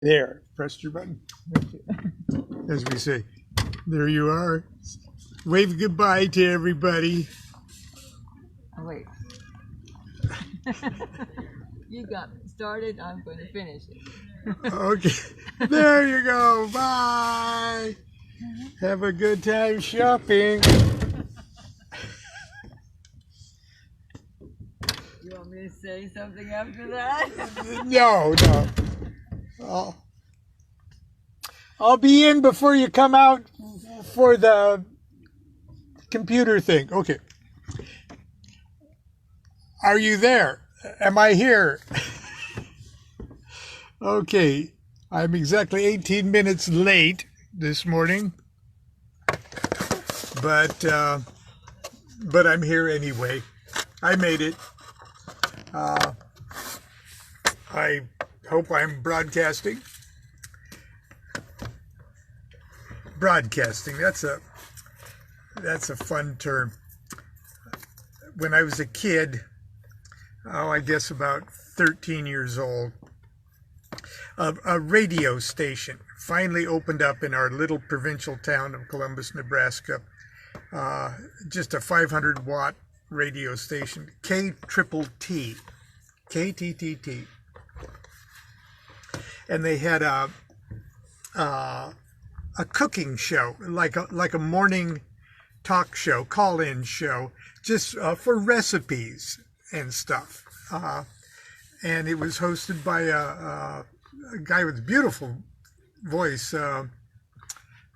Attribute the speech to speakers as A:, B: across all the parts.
A: There, pressed your button. As we say, there you are. Wave goodbye to everybody.
B: Oh, wait. You got me started, I'm going to finish it.
A: Okay, there you go. Bye. Have a good time shopping.
B: You want me to say something after that?
A: No. I'll be in before you come out for the computer thing. Okay. Are you there? Am I here? Okay. I'm exactly 18 minutes late this morning. But I'm here anyway. I made it. I hope I'm broadcasting. Broadcasting, that's a fun term. When I was a kid, I guess about 13 years old, a radio station finally opened up in our little provincial town of Columbus, Nebraska. Just a 500-watt radio station, KTTT. And they had a cooking show, like a morning talk show, call-in show, just for recipes and stuff. And it was hosted by a guy with a beautiful voice.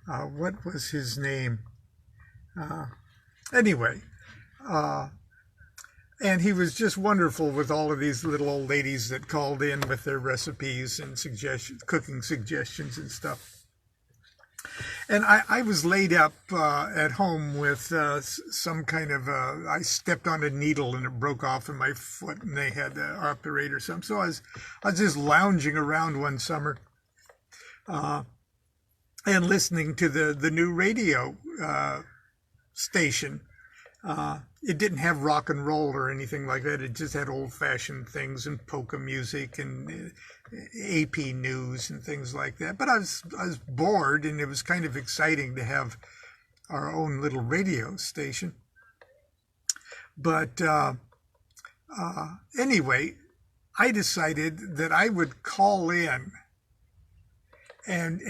A: What was his name? Anyway, and he was just wonderful with all of these little old ladies that called in with their recipes and cooking suggestions and stuff. And I was laid up at home with some kind of, I stepped on a needle and it broke off in my foot and they had to operate or something. So I was just lounging around one summer and listening to the new radio station. It didn't have rock and roll or anything like that. It just had old-fashioned things and polka music and AP news and things like that. But I was bored, and it was kind of exciting to have our own little radio station. But anyway, I decided that I would call in and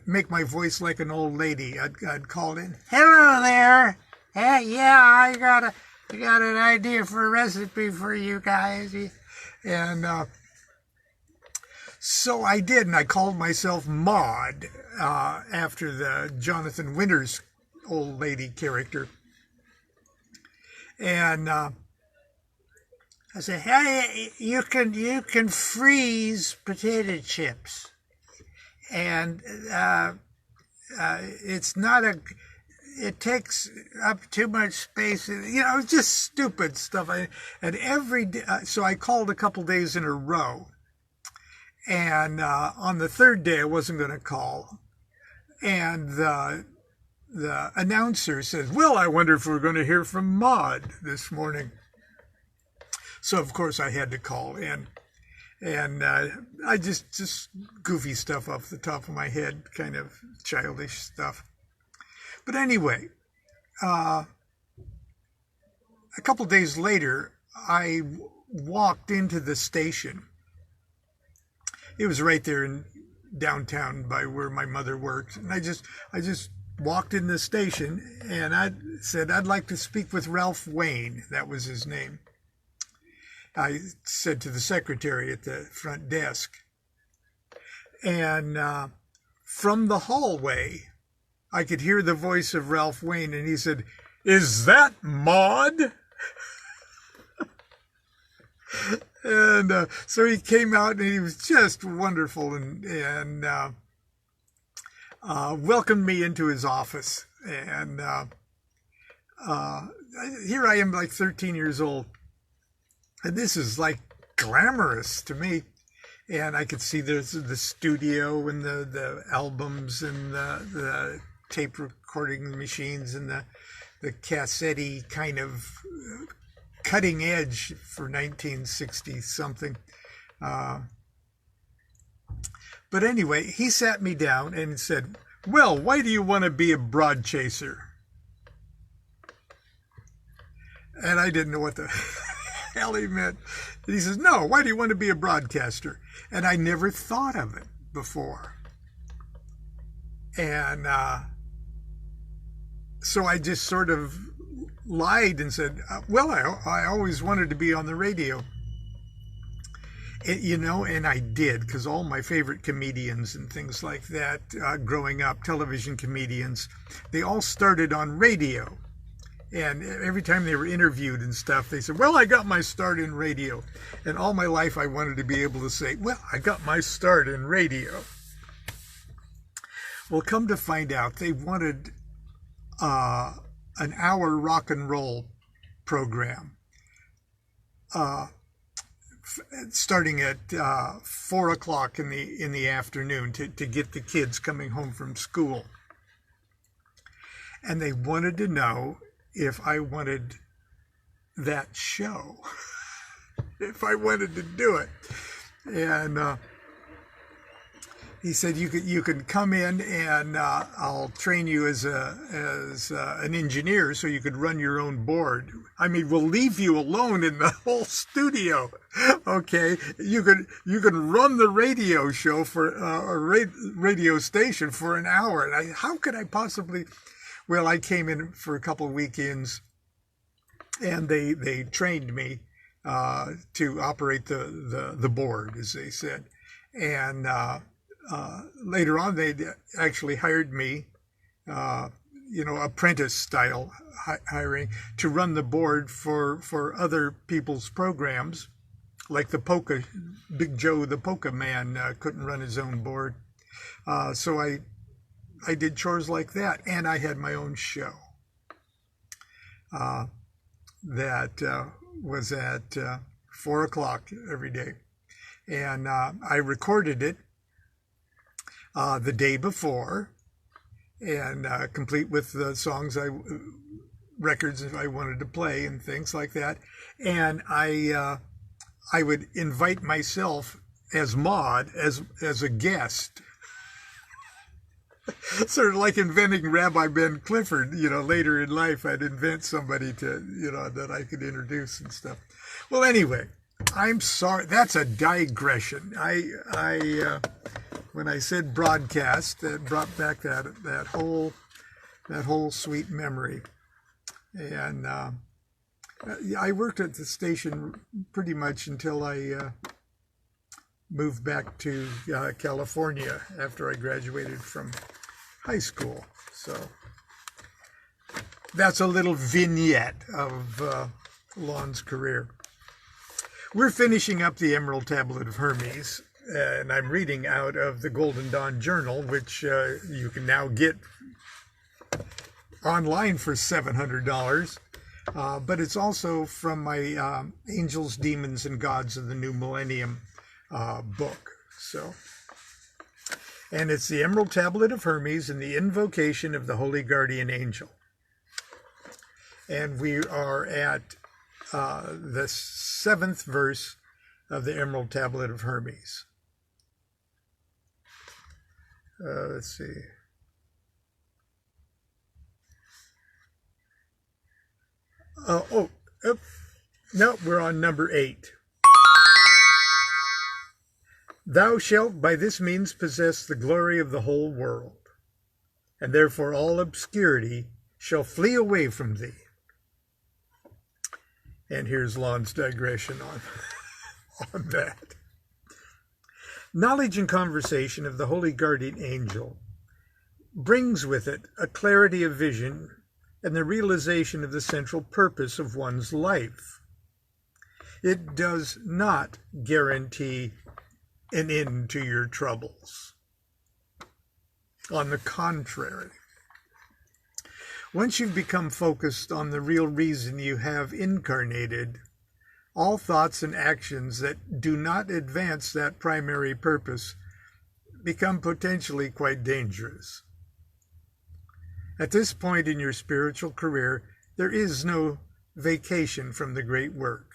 A: make my voice like an old lady. I'd call in, "Hello there. Hey, yeah, I got an idea for a recipe for you guys." And so I did, and I called myself Maud after the Jonathan Winters old lady character. And I said, "Hey, you can freeze potato chips. And it takes up too much space, just stupid stuff." And every day, so I called a couple days in a row, and on the third day I wasn't going to call, and the announcer says, "Well, I wonder if we're going to hear from Maud this morning." So of course I had to call in. And I just goofy stuff off the top of my head, kind of childish stuff. But anyway, a couple days later, I walked into the station. It was right there in downtown by where my mother worked. And I just walked in the station and I said, "I'd like to speak with Ralph Wayne." That was his name. I said to the secretary at the front desk. And from the hallway, I could hear the voice of Ralph Wayne, and he said, "Is that Maud?" And so he came out, and he was just wonderful, and welcomed me into his office. And here I am, like 13 years old. And this is like glamorous to me. And I could see there's the studio and the albums and the tape recording machines and the cassette kind of cutting edge for 1960 something But anyway, he sat me down and said, well, why do you want to be a broad chaser? And I didn't know what the hell he meant. And he says, no, why do you want to be a broadcaster? And I never thought of it before. And so I just sort of lied and said, well, I always wanted to be on the radio. And I did, because all my favorite comedians and things like that, growing up, television comedians, they all started on radio. And every time they were interviewed and stuff, they said, well, I got my start in radio. And all my life I wanted to be able to say, well, I got my start in radio. Well, come to find out, they wanted an hour rock and roll program. Starting at 4 o'clock in the afternoon to get the kids coming home from school. And they wanted to know if I wanted that show, if I wanted to do it. And he said, you could come in and I'll train you as an engineer so you could run your own board. I mean, we'll leave you alone in the whole studio. Okay, you could run the radio show for a radio station for an hour. And how could I possibly? Well, I came in for a couple of weekends, and they trained me to operate the board, as they said, and later on they actually hired me, apprentice style hiring, to run the board for other people's programs, like the polka, Big Joe the polka man couldn't run his own board, so I did chores like that, and I had my own show that was at 4 o'clock every day, and I recorded it the day before, and complete with the songs records I wanted to play and things like that, and I would invite myself as Maud as a guest. Sort of like inventing Rabbi Ben Clifford, later in life I'd invent somebody to, that I could introduce and stuff. Well, anyway, I'm sorry. That's a digression. I when I said broadcast, that brought back that whole sweet memory. And I worked at the station pretty much until I moved back to California after I graduated from high school. So that's a little vignette of Lon's career. We're finishing up the Emerald Tablet of Hermes, and I'm reading out of the Golden Dawn Journal, which you can now get online for $700. But it's also from my Angels, Demons, and Gods of the New Millennium book. And it's the Emerald Tablet of Hermes and the Invocation of the Holy Guardian Angel. And we are at the 7th verse of the Emerald Tablet of Hermes. Let's see. No, we're on number 8. Thou shalt by this means possess the glory of the whole world, and therefore all obscurity shall flee away from thee. And here's Lon's digression on that. Knowledge and conversation of the Holy Guardian Angel brings with it a clarity of vision and the realization of the central purpose of one's life. It does not guarantee an end to your troubles. On the contrary, once you've become focused on the real reason you have incarnated, all thoughts and actions that do not advance that primary purpose become potentially quite dangerous. At this point in your spiritual career, there is no vacation from the great work.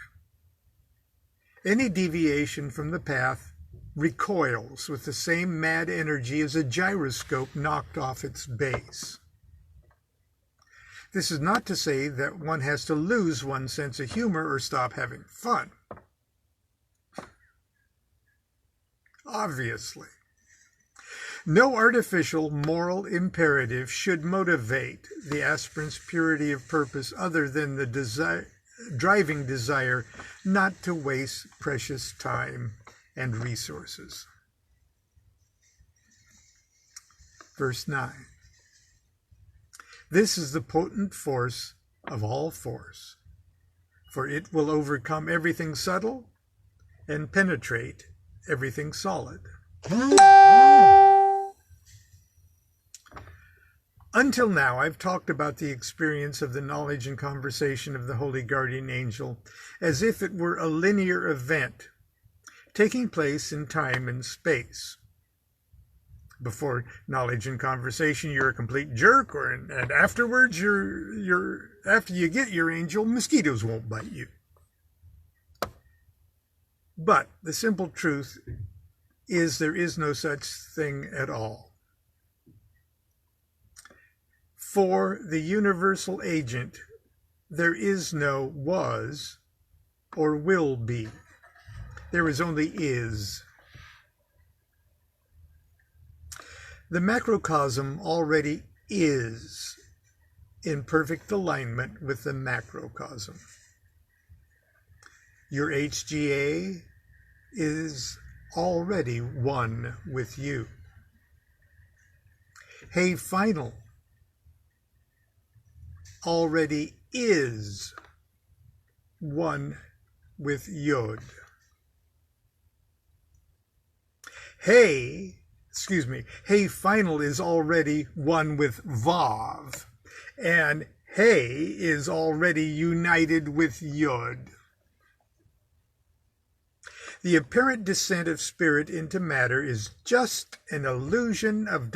A: Any deviation from the path recoils with the same mad energy as a gyroscope knocked off its base. This is not to say that one has to lose one's sense of humor or stop having fun. Obviously. No artificial moral imperative should motivate the aspirant's purity of purpose other than the driving desire not to waste precious time and resources. Verse 9. This is the potent force of all force, for it will overcome everything subtle and penetrate everything solid. Until now, I've talked about the experience of the knowledge and conversation of the Holy Guardian Angel as if it were a linear event taking place in time and space. Before knowledge and conversation, you're a complete jerk, and afterwards, after you get your angel, mosquitoes won't bite you. But the simple truth is there is no such thing at all. For the universal agent, there is no was or will be. There is only is. The macrocosm already is in perfect alignment with the macrocosm. Your HGA is already one with you. Hey, final already is one with Yod. Hey final is already one with Vav, and Hey is already united with Yod. The apparent descent of spirit into matter is just an illusion of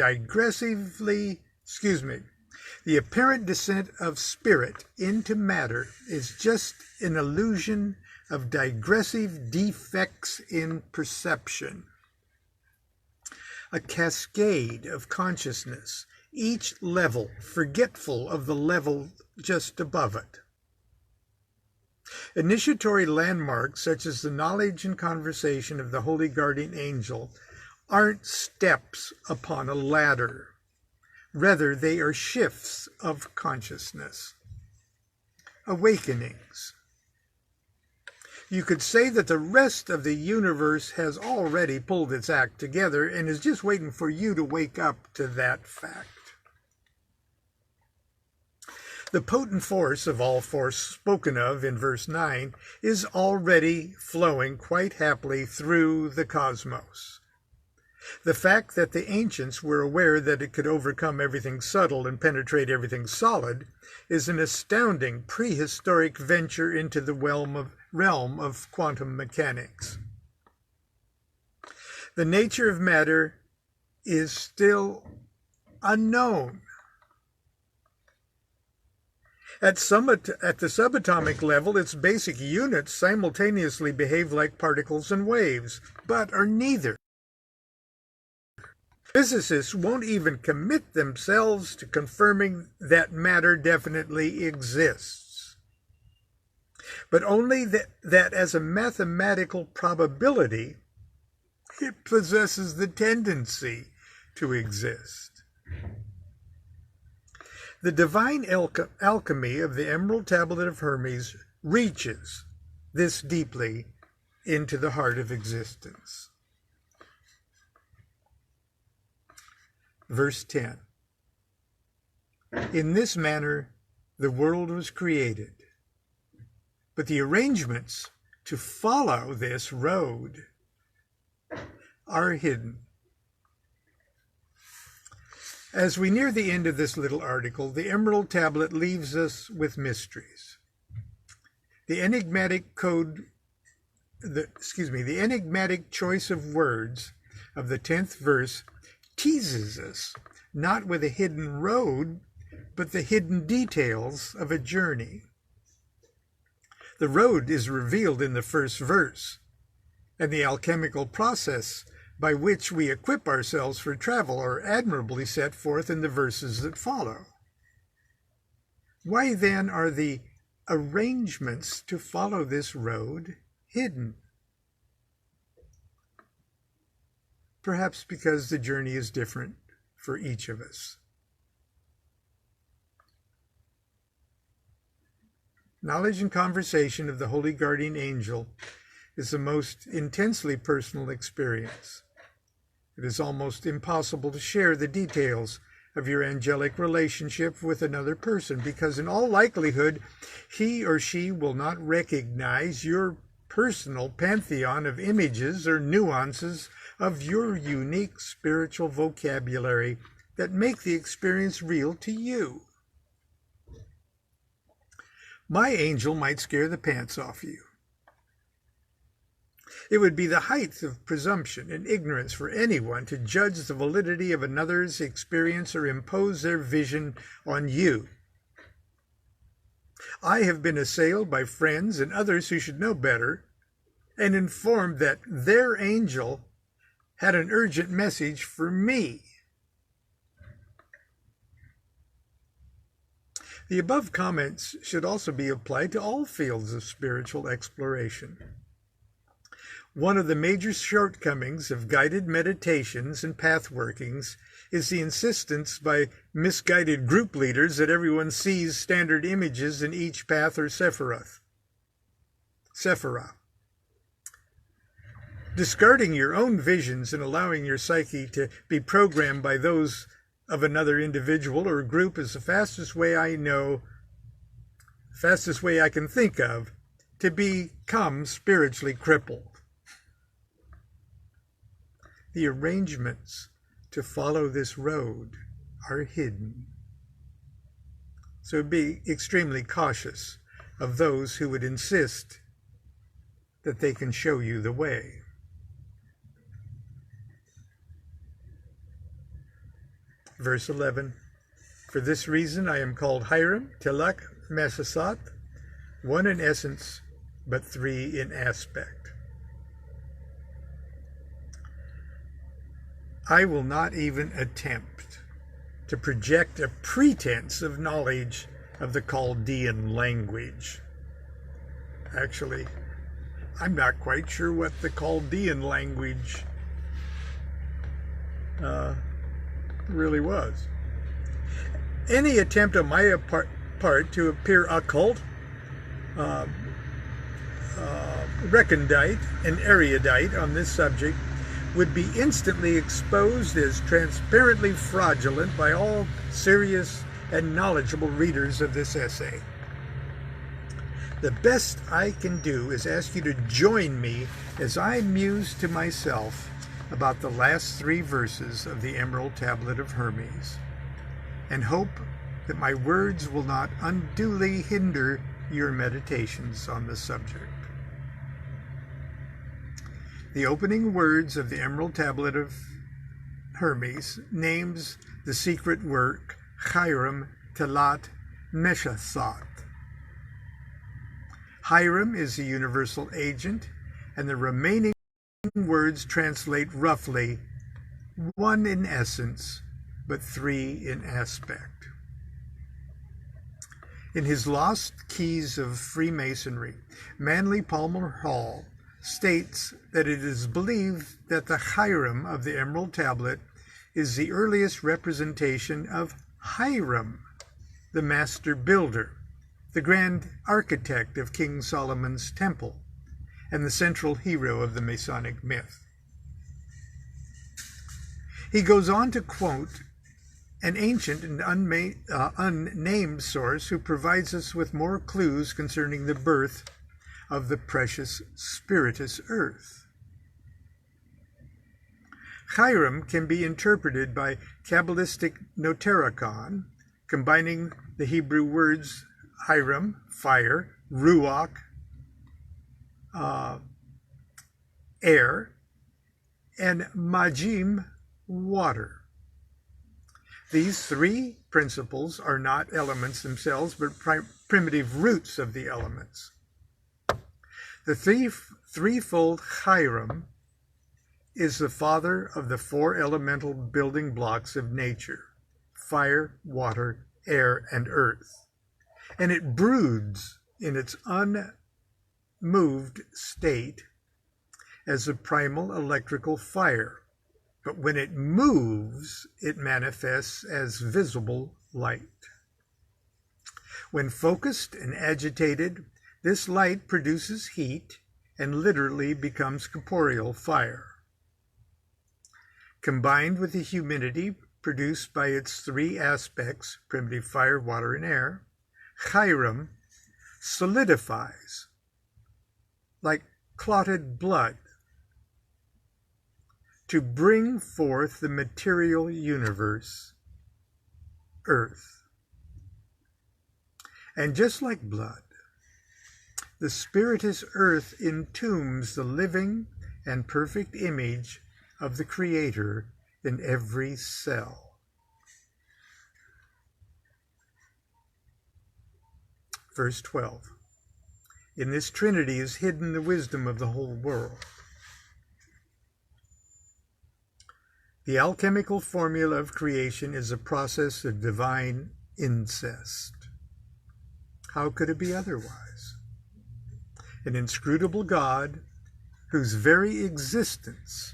A: The apparent descent of spirit into matter is just an illusion of digressive defects in perception. A cascade of consciousness, each level forgetful of the level just above it. Initiatory landmarks such as the knowledge and conversation of the Holy Guardian Angel aren't steps upon a ladder. Rather, they are shifts of consciousness, awakenings. You could say that the rest of the universe has already pulled its act together and is just waiting for you to wake up to that fact. The potent force of all force spoken of in verse 9 is already flowing quite happily through the cosmos. The fact that the ancients were aware that it could overcome everything subtle and penetrate everything solid is an astounding prehistoric venture into the realm of quantum mechanics. The nature of matter is still unknown. At the subatomic level, its basic units simultaneously behave like particles and waves, but are neither. Physicists won't even commit themselves to confirming that matter definitely exists, but only that as a mathematical probability, it possesses the tendency to exist. The divine alchemy of the Emerald Tablet of Hermes reaches this deeply into the heart of existence. Verse 10. In this manner the world was created, but the arrangements to follow this road are hidden. As we near the end of this little article, the Emerald Tablet leaves us with mysteries. The enigmatic choice of words of the 10th verse teases us, not with a hidden road, but the hidden details of a journey. The road is revealed in the first verse, and the alchemical process by which we equip ourselves for travel are admirably set forth in the verses that follow. Why then are the arrangements to follow this road hidden? Perhaps because the journey is different for each of us. Knowledge and conversation of the Holy Guardian Angel is the most intensely personal experience. It is almost impossible to share the details of your angelic relationship with another person because in all likelihood he or she will not recognize your personal pantheon of images or nuances of your unique spiritual vocabulary that make the experience real to you. My angel might scare the pants off you. It would be the height of presumption and ignorance for anyone to judge the validity of another's experience or impose their vision on you. I have been assailed by friends and others who should know better and informed that their angel had an urgent message for me. The above comments should also be applied to all fields of spiritual exploration. One of the major shortcomings of guided meditations and path workings is the insistence by misguided group leaders that everyone sees standard images in each path or sephirah. Discarding your own visions and allowing your psyche to be programmed by those of another individual or group is the fastest way I can think of to become spiritually crippled. The arrangements to follow this road are hidden. So be extremely cautious of those who would insist that they can show you the way. Verse 11, for this reason I am called Hiram, Tilak, Masasat, one in essence, but three in aspect. I will not even attempt to project a pretense of knowledge of the Chaldean language. Actually, I'm not quite sure what the Chaldean language really was. Any attempt on my part to appear occult, recondite, and erudite on this subject would be instantly exposed as transparently fraudulent by all serious and knowledgeable readers of this essay. The best I can do is ask you to join me as I muse to myself about the last three verses of the Emerald Tablet of Hermes, and hope that my words will not unduly hinder your meditations on the subject. The opening words of the Emerald Tablet of Hermes names the secret work Hiram Talat Meshasat. Hiram is the universal agent, and the remaining words translate roughly one in essence, but three in aspect. In his Lost Keys of Freemasonry, Manly Palmer Hall states that it is believed that the Hiram of the Emerald Tablet is the earliest representation of Hiram, the master builder, the grand architect of King Solomon's temple, and the central hero of the Masonic myth. He goes on to quote an ancient and unnamed source who provides us with more clues concerning the birth of the precious spiritus earth. Hiram can be interpreted by Kabbalistic notaricon, combining the Hebrew words Hiram, fire, Ruach, air, and Majim, water. These three principles are not elements themselves, but primitive roots of the elements. The threefold Hiram is the father of the four elemental building blocks of nature: fire, water, air, and earth. And it broods in its unmoved state as a primal electrical fire. But when it moves, it manifests as visible light. When focused and agitated, this light produces heat and literally becomes corporeal fire. Combined with the humidity produced by its three aspects, primitive fire, water, and air, Hiram solidifies like clotted blood to bring forth the material universe, earth. And just like blood, the spiritous earth entombs the living and perfect image of the Creator in every cell. Verse 12. In this Trinity is hidden the wisdom of the whole world. The alchemical formula of creation is a process of divine incest. How could it be otherwise? An inscrutable God whose very existence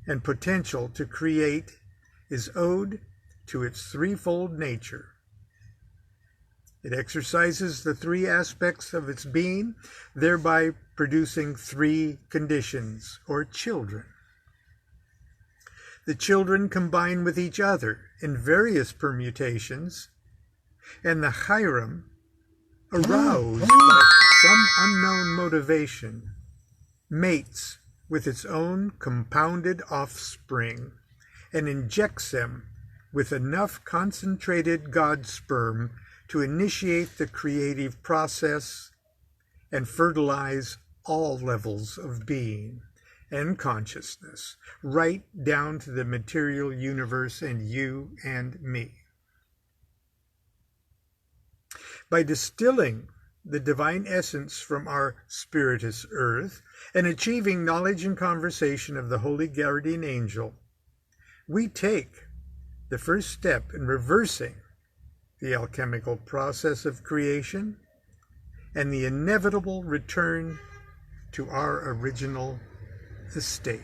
A: and potential to create is owed to its threefold nature. It exercises the three aspects of its being, thereby producing three conditions, or children. The children combine with each other in various permutations, and the Hiram, aroused by some unknown motivation, mates with its own compounded offspring and injects them with enough concentrated God sperm to initiate the creative process and fertilize all levels of being and consciousness, right down to the material universe and you and me. By distilling the divine essence from our spiritous earth and achieving knowledge and conversation of the holy guardian angel, we take the first step in reversing the alchemical process of creation and the inevitable return to our original estate.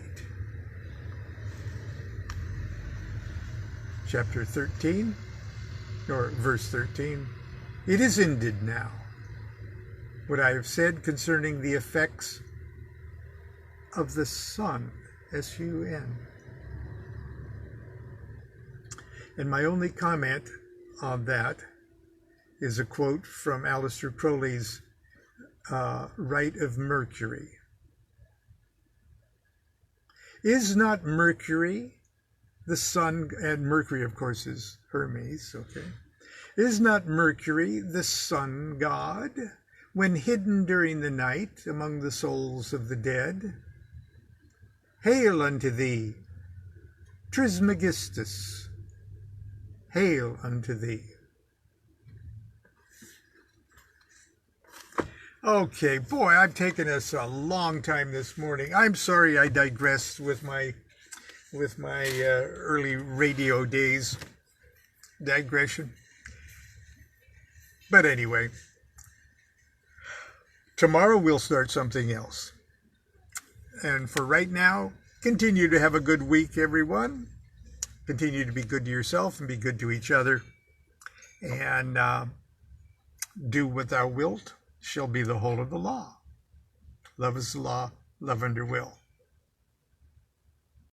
A: Chapter 13, or verse 13, it is ended now, what I have said concerning the effects of the sun, S-U-N. And my only comment on that is a quote from Aleister Crowley's Rite of Mercury. Is not Mercury the sun, and Mercury of course is Hermes, okay? Is not Mercury the sun god when hidden during the night among the souls of the dead? Hail unto thee, Trismegistus! Hail unto thee. Okay, boy, I've taken us a long time this morning. I'm sorry I digressed with my early radio days digression. But anyway, tomorrow we'll start something else. And for right now, continue to have a good week, everyone. Continue to be good to yourself and be good to each other. And do what thou wilt shall be the whole of the law. Love is the law, love under will.